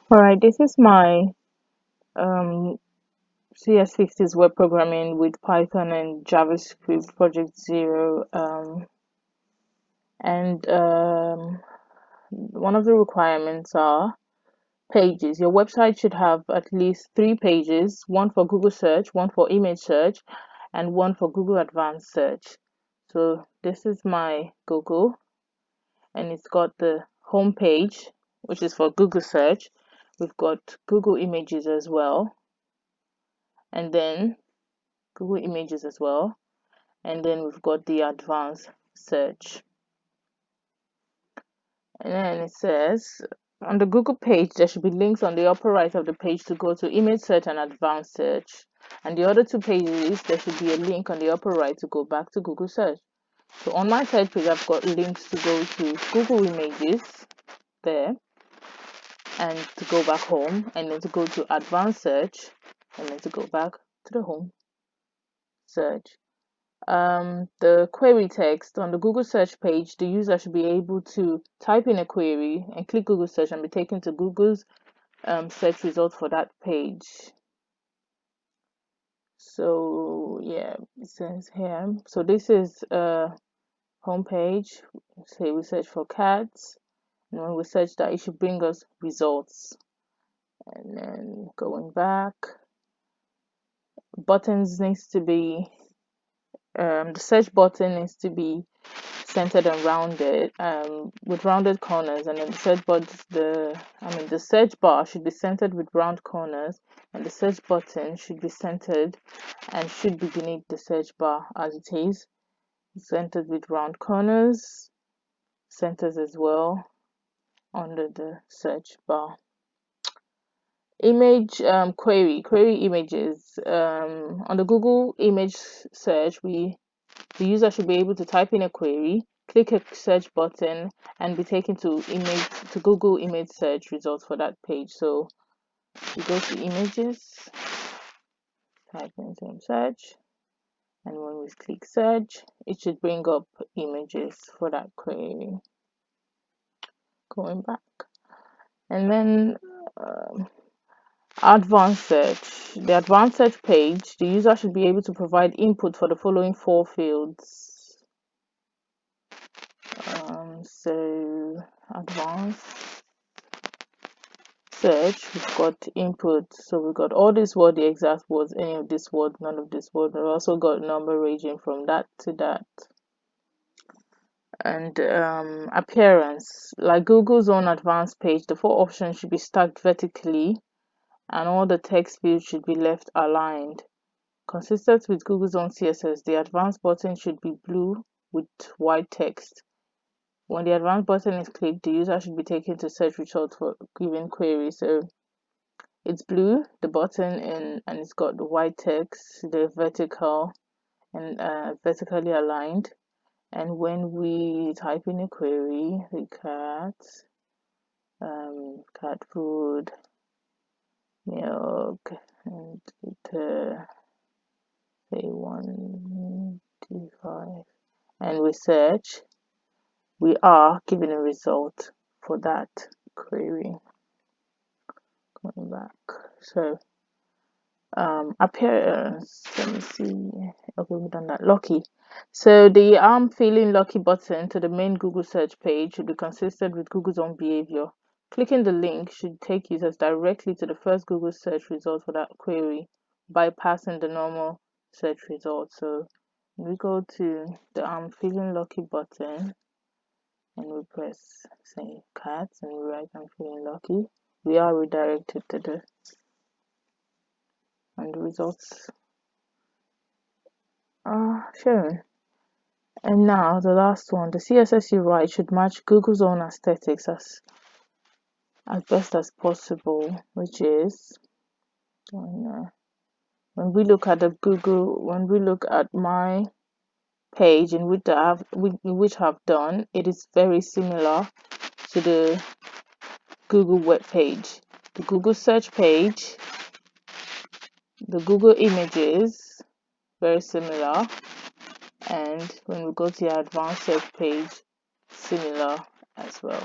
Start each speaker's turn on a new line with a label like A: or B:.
A: Alright, this is my um, CS50's web programming with Python and JavaScript project 0. And one of the requirements are pages. Your website should have at least 3 pages, one for Google search, one for image search, and one for Google advanced search. So this is my Google, and it's got the home page, which is for Google search. We've got Google images as well, and then Google images as well, and then we've got the advanced search. And then it says on the Google page there should be links on the upper right of the page to go to image search and advanced search, and the other 2 pages there should be a link on the upper right to go back to Google search. So on my search page I've got links to go to Google images there, and to go back home, and then to go to advanced search, and then to go back to the home search. The query text on the Google search page, the user should be able to type in a query and click Google search and be taken to Google's search result for that page. So yeah, it says here. So this is a home page. Say we search for cats, and when we search that, it should bring us results. And then going back, buttons needs to be the search button needs to be centered and rounded, with rounded corners, and then the search bar should be centered with round corners, and the search button should be centered and should be beneath the search bar as it is, centered with round corners, centers as well under the search bar. Image query images. On the Google image search, the user should be able to type in a query, click a search button, and be taken to Google image search results for that page. So we go to images, type in same search, and when we click search, it should bring up images for that query. Going back, and then advanced search. The advanced search page, the user should be able to provide input for the following 4 fields. So advanced search, we've got input. So we've got all these words, the exact words, any of this word, none of this word. We've also got number ranging from that to that. And appearance, like Google's own advanced page, the 4 options should be stacked vertically, and all the text fields should be left aligned. Consistent with Google's own CSS, the advanced button should be blue with white text. When the advanced button is clicked, the user should be taken to search results for given query. So it's blue, the button, and it's got the white text, the vertical and vertically aligned. And when we type in a query, the cat food, milk, and say 1, 2, 5, and we search, we are given a result for that query. Going back, so appearance, let me see. Okay, we've done that. Lucky. So the I'm feeling lucky button to the main Google search page should be consistent with Google's own behavior. Clicking the link should take users directly to the first Google search result for that query, bypassing the normal search result. So we go to the I'm feeling lucky button, and we press say cats, and we write I'm feeling lucky. We are redirected to the results are shown. And now the last one, the CSS you write should match Google's own aesthetics as best as possible, which is when we look at when we look at my page in which I've done, it is very similar to the Google web page, the Google search page, the Google images, very similar, and when we go to the advanced search page, similar as well.